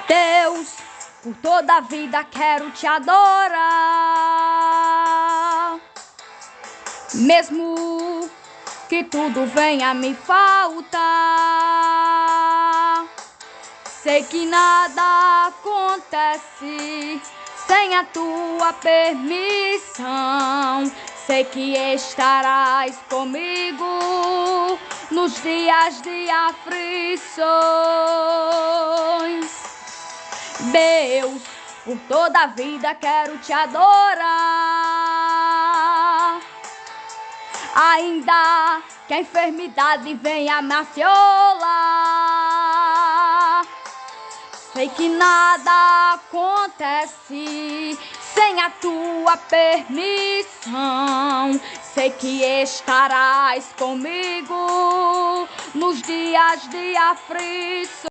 Deus, por toda a vida quero te adorar. Mesmo que tudo venha me faltar, sei que nada acontece sem a tua permissão. Sei que estarás comigo nos dias de aflições. Deus, por toda a vida quero te adorar. Ainda que a enfermidade venha me assolar, sei que nada acontece sem a tua permissão. Sei que estarás comigo nos dias de aflição.